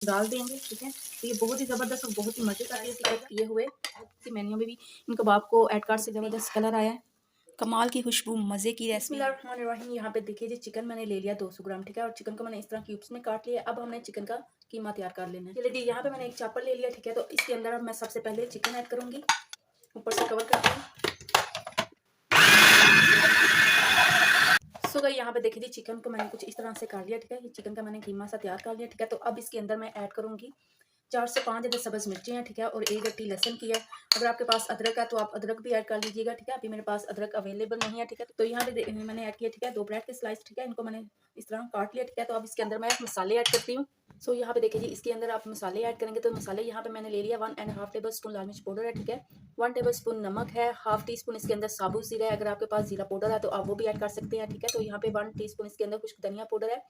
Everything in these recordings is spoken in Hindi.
डाल देंगे, ठीक है। तो ये बहुत ही ज़बरदस्त और बहुत ही मज़े का टेस्ट आएगा। ये हुए की मेन्यू में भी इन कबाब को ऐड कर से ज़बरदस्त कलर आया है, कमाल की खुशबू, मज़े की रेसिपी। बिस्मिल्लाहिर्रहमानिर्रहीम। यहाँ पे देखिए जी, चिकन मैंने ले लिया 200 ग्राम, ठीक है। और चिकन को मैंने इस तरह क्यूब्स में काट लिया। अब हमने चिकन का कीमा तैयार कर लेना है। चलिए जी, यहाँ पे मैंने एक चापर ले लिया, ठीक है। तो इसके अंदर अब मैं सबसे पहले चिकन ऐड करूँगी, ऊपर से कवर करती हूँ। सो गाइस, यहाँ पे देखिए जी, चिकन को मैंने कुछ इस तरह से कर लिया, ठीक है। ये चिकन का मैंने कीमा सा तैयार कर लिया, ठीक है। तो अब इसके अंदर मैं ऐड करूँगी 4 से 5 अदद सब्ज़ मिर्चें हैं, ठीक है। और 1 गट्टी लहसुन की है। अगर आपके पास अदरक है तो आप अदरक भी ऐड कर लीजिएगा, ठीक है। अभी मेरे पास अदरक अवेलेबल नहीं है, ठीक है। तो यहाँ पे मैंने ऐड किया, ठीक है, 2 ब्रेड के स्लाइस, ठीक है। इनको मैंने इस तरह काट लिया, ठीक है। तो अब इसके अंदर मैं मसाले ऐड करती हूँ। सो यहाँ पे देखिए जी, इसके अंदर आप मसाले ऐड करेंगे। तो मसाले यहाँ पे मैंने ले लिया 1.5 टेबल स्पून लाल मिर्च पाउडर है, ठीक है। 1 टेबल स्पून नमक है, हाफ टी स्पून इसके अंदर साबुत ज़ीरा है। अगर आपके पास ज़ीरा पाउडर है तो आप वो भी ऐड कर सकते हैं, ठीक है। तो यहाँ पे 1 टी स्पून इसके अंदर कुछ धनिया पाउडर है,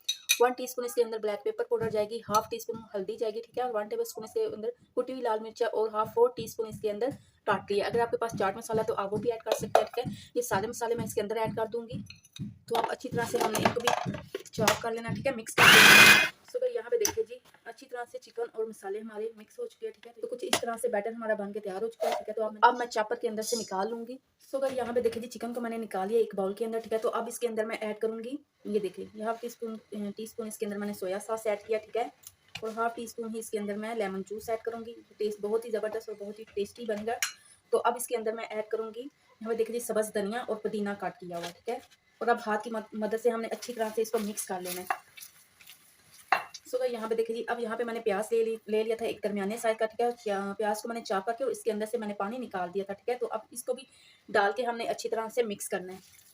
1 टी स्पून इसके अंदर ब्लैक पेपर पाउडर जाएगी, हाफ टी स्पून हल्दी जाएगी, ठीक है। और 1 टेबल स्पून इसके अंदर कुटी हुई लाल मिर्च और हाफ 4 टी स्पून इसके अंदर टाटरी है। अगर आपके पास चाट मसाला तो आप वो भी ऐड कर सकते हैं, ठीक है। ये सारे मसाले मैं इसके अंदर ऐड कर दूंगी। तो आप अच्छी तरह से हमने इनको भी चॉप कर लेना, ठीक है, मिक्स कर देना। सो तो यहाँ पे देखिए जी, अच्छी तरह से चिकन और मसाले हमारे मिक्स हो चुके हैं, ठीक है। तो कुछ इस तरह से बैटर हमारा बन के तैयार हो चुका है, ठीक है। तो अब मैं चॉपर के अंदर से निकाल लूंगी। सो अगर यहाँ पे देखिए जी, चिकन को मैंने निकाल लिया एक बाउल के अंदर, ठीक है। तो अब इसके अंदर मैं ऐड करूंगी, ये देखिए, यहाँ टी स्पून इसके अंदर मैंने सोया सॉस ऐड किया, ठीक है। और हाफ टी स्पून ही इसके अंदर मैं लेमन जूस ऐड करूंगी। टेस्ट बहुत ही ज़बरदस्त और बहुत ही टेस्टी बनेगा। तो अब इसके अंदर मैं ऐड करूंगी, यहाँ पे देखिए जी, सब्ज़ धनिया और पुदीना काट किया हुआ, ठीक है। और अब हाथ की मदद से हमने अच्छी तरह से इसको मिक्स कर लेना है। सो यहाँ पे देखिए जी, अब यहाँ पे मैंने प्याज ले लिया था एक दरमियाने साइज का, ठीक है। प्याज को मैंने चाप करके और इसके अंदर से मैंने पानी निकाल दिया था, ठीक है। तो अब इसको भी डाल के हमने अच्छी तरह से मिक्स करना है।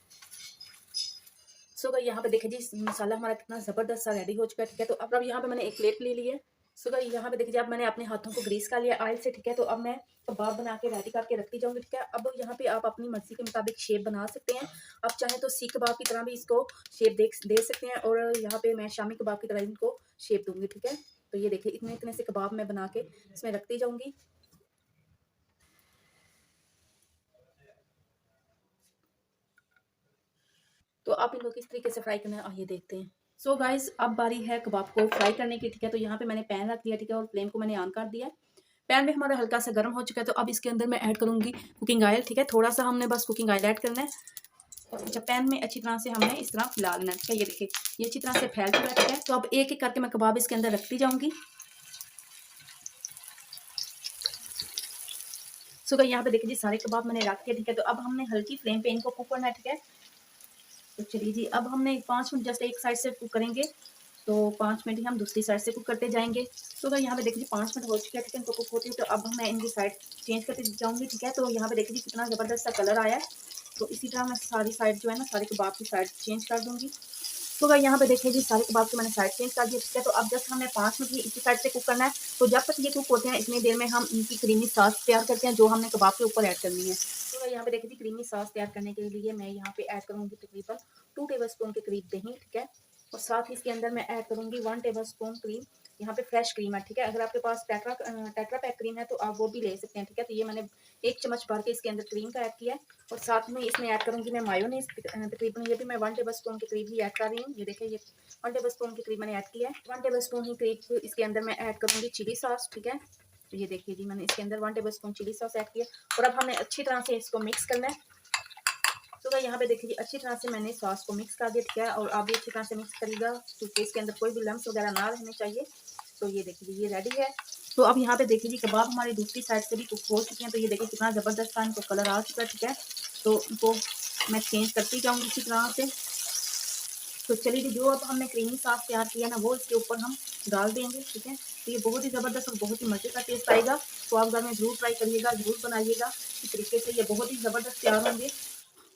सो यहाँ पे देखिए जी, मसाला हमारा कितना ज़बरदस्त सा रेडी हो चुका है, ठीक है। तो अब यहाँ पे मैंने एक प्लेट ले ली है। सो यहाँ पे देखिए जी, अब मैंने अपने हाथों को ग्रीस कर लिया ऑयल से, ठीक है। तो अब मैं कबाब बना के रेडी करके रखती जाऊंगी, ठीक है। अब यहाँ पे आप अपनी मर्जी के मुताबिक शेप बना सकते हैं। आप चाहें तो सीख कबाब की तरह भी इसको शेप दे सकते हैं। और यहाँ पे मैं शामी कबाब की तरह इनको शेप दूंगी, ठीक है। तो ये देखिए, इतने इतने से कबाब मैं बना के इसमें रखती जाऊंगी। तो आप इनको किस तरीके से फ्राई करना है आइए देखते हैं। सो गाइस, अब बारी है कबाब को फ्राई करने की, ठीक है। तो यहाँ पे मैंने पैन रख दिया, ठीक है। और फ्लेम को मैंने ऑन कर दिया है। पैन में हमारा हल्का सा गर्म हो चुका है। तो अब इसके अंदर मैं ऐड करूंगी कुकिंग ऑयल, ठीक है। थोड़ा सा हमने बस कुकिंग ऑयल ऐड करना है। और जब पैन में अच्छी तरह से हमने इस तरह फैला लेना है, ठीक है। ये देखिए, ये अच्छी तरह से फैल चुका है, ठीक है। तो अब एक एक करके मैं कबाब इसके अंदर रखती जाऊंगी। सो यहाँ पे देखिए जी, सारे कबाब मैंने रख दिया, ठीक है। तो अब हमने हल्की फ्लेम पे इनको कुक करना है, ठीक है। तो चलिए जी, अब हमने 5 मिनट जस्ट एक साइड से कुक करेंगे। तो 5 मिनट ही हम दूसरी साइड से कुक करते जाएंगे। तो अगर यहाँ पे देखिए 5 मिनट हो चुके हैं, ठीक है, इनको कुक होती है। तो अब मैं इनकी साइड चेंज करते जाऊँगी, ठीक है। तो यहाँ पे देखिए कितना ज़बरदस्त सा कलर आया है। तो इसी तरह मैं सारी साइड जो है ना, सारे कबाब की साइड चेंज कर दूँगी। तो अगर यहाँ पे देखिए जी, सारे कबाब को मैंने साइड चेंज कर दिया, ठीक है। तो अब जस्ट हमने 5 मिनट ही इसी साइड से कुक करना है। तो जब तक ये कुक होते हैं, इतनी देर में हम इनकी क्रीमी सॉस तैयार करते हैं, जो हमने कबाब के ऊपर ऐड करनी है। तो अगर यहाँ पे देखिए जी, क्रीमी सॉस तैयार करने के लिए मैं यहाँ पे ऐड करूँगी तकरीबन 2 टेबल स्पून के करीब दही, ठीक है। और साथ ही इसके अंदर मैं ऐड करूँगी 1 टेबल स्पून क्रीम। यहाँ पे फ्रेश क्रीम है, ठीक है। अगर आपके पास टेट्रा पैक क्रीम है तो आप वो भी ले सकते हैं, ठीक है। तो ये मैंने 1 चम्मच भर के इसके अंदर क्रीम का ऐड किया है। और साथ में इसमें ऐड करूँगी मैं मायोनीज़, तकरीबन ये भी मैं 1 टेबल स्पून के करीब ही ऐड कर रही हूँ। ये देखिए, ये 1 टेबल स्पून के करीब मैंने ऐड किया है। 1 टेबल स्पून ही करीब इसके अंदर मैं ऐड करूँगी चिली सॉस, ठीक है। तो ये देखिए जी, मैंने इसके अंदर 1 tablespoon chilli sauce add किया। और अब हमें अच्छी तरह से इसको मिक्स करना है। तो यहाँ पे देखिए अच्छी तरह से मैंने सॉस को मिक्स कर दिया, ठीक है। और आप भी अच्छी तरह से मिक्स करिएगा, क्योंकि इसके अंदर कोई भी लम्स वगैरह ना रहने चाहिए। तो ये देखिए, ये रेडी है। तो अब यहाँ पे देखिए जी, कबाब हमारी दूसरी साइड से भी कुक हो चुके हैं। तो ये देखिए कितना ज़बरदस्त सा इनको कलर आ चुका है, ठीक है। तो इनको मैं चेंज करती जाऊँगी इसी तरह से। तो चलिए जी, जो अब हमने क्रीमी सॉस तैयार किया ना, वो इसके ऊपर हम डाल देंगे, ठीक है। तो ये बहुत ही ज़बरदस्त और बहुत ही मज़े का टेस्ट आएगा। तो आप घर में ज़रूर ट्राई करिएगा, ज़रूर बनाइएगा। इस तरीके से ये बहुत ही ज़बरदस्त तैयार होंगे।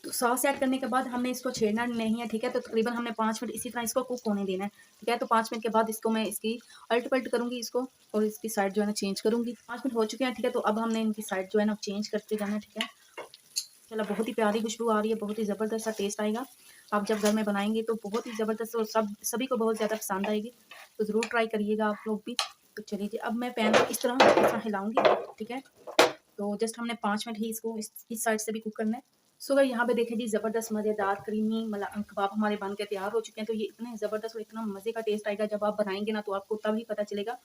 तो सॉस ऐड करने के बाद हमने इसको छेड़ना नहीं है, ठीक है। तो तकरीबन हमने 5 मिनट इसी तरह इसको कुक होने देना है, ठीक है। तो 5 मिनट के बाद इसको मैं इसकी अल्ट-पल्ट करूँगी इसको, और इसकी साइड जो है ना चेंज करूँगी। 5 मिनट हो चुके हैं, ठीक है। तो अब हमने इनकी साइड जो है ना चेंज करते जाना है, ठीक है। चलो, बहुत ही प्यारी खुशबू आ रही है, बहुत ही ज़बरदस्त सा टेस्ट आएगा। आप जब घर में बनाएँगे तो बहुत ही ज़बरदस्त और सभी को बहुत ज़्यादा पसंद आएगी। तो ज़रूर ट्राई करिएगा आप लोग भी। तो चलिए जी, अब मैं पैन को इस तरह हिलाऊँगी, ठीक है। तो जस्ट हमने 5 मिनट ही इसको इस साइड से भी कुक करना है। सो गाइस, यहाँ पे देखिए जी, ज़बरदस्त मज़ेदार क्रीमी कबाब हमारे बन के तैयार हो चुके हैं। तो ये इतने ज़बरदस्त और इतना मज़े का टेस्ट आएगा जब आप बनाएँगे ना, तो आपको तभी पता चलेगा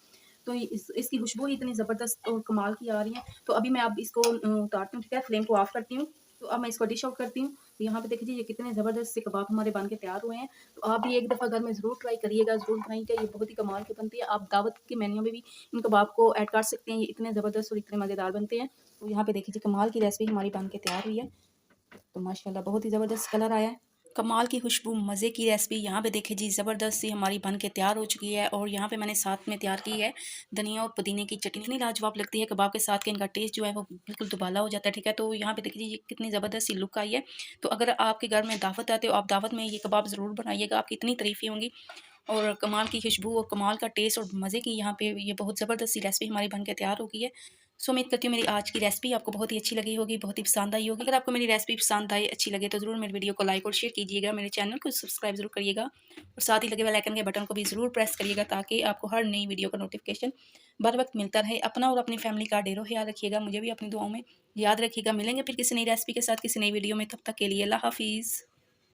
तो इसकी खुशबू ही इतनी ज़बरदस्त और कमाल की आ रही है। तो अभी मैं अब इसको उतारती हूँ, ठीक है, फ्लेम को ऑफ करती हूँ। तो अब मैं इसको डिश आउट करती हूँ। तो यहाँ पे देखिए जी, ये कितने ज़बरदस्त से कबाब हमारे बन के तैयार हुए हैं। तो आप भी एक दफ़ा घर में ज़रूर ट्राई करिएगा, ज़रूर बनाइएगा, ये बहुत ही कमाल की बनती है। आप दावत के मेन्यू में भी इन कबाब को ऐड कर सकते हैं, ये इतने ज़बरदस्त और इतने मज़ेदार बनते हैं। तो यहाँ पे देखिए जी, कमाल की रेसिपी हमारी बन के तैयार हुई है। तो माशाल्लाह बहुत ही ज़बरदस्त कलर आया है। कमाल की खुशबू, मज़े की रेसिपी यहाँ पे देखिए जी, ज़बरदस्त सी हमारी बन के तैयार हो चुकी है। और यहाँ पे मैंने साथ में तैयार की है धनिया और पुदीने की चटनी। इतनी लाजवाब लगती है कबाब के साथ कि इनका टेस्ट जो है वो बिल्कुल दुबाला हो जाता है, ठीक है। तो यहाँ पे देखिए जी, ये कितनी ज़बरदस्त सी लुक आई है। तो अगर आपके घर में दावत आते हो, आप दावत में ये कबाब ज़रूर बनाइएगा, आपकी इतनी तारीफ़ें होंगी। और कमाल की खुशबू और कमाल का टेस्ट और मज़े की यहाँ पे ये बहुत ज़बरदस्त सी रेसिपी हमारी बन के तैयार हो गई है। सो उम्मीद करती हूँ मेरी आज की रेसिपी आपको बहुत ही अच्छी लगी होगी, बहुत ही पसंद आई होगी। अगर आपको मेरी रेसिपी पसंद आई, अच्छी लगे तो ज़रूर मेरी वीडियो को लाइक और शेयर कीजिएगा, मेरे चैनल को सब्सक्राइब ज़रूर करिएगा और साथ ही लगे बेल आइकन के बटन को भी ज़रूर प्रेस करिएगा ताकि आपको हर नई वीडियो का नोटिफिकेशन बर वक्त मिलता रहे। अपना और अपनी फैमिली का ढेरों ख्याल रखिएगा, मुझे भी अपनी दुआओं में याद रखिएगा। मिलेंगे फिर किसी नई रेसिपी के साथ किसी नई वीडियो में, तब तक के लिए अल्लाह हाफिज़।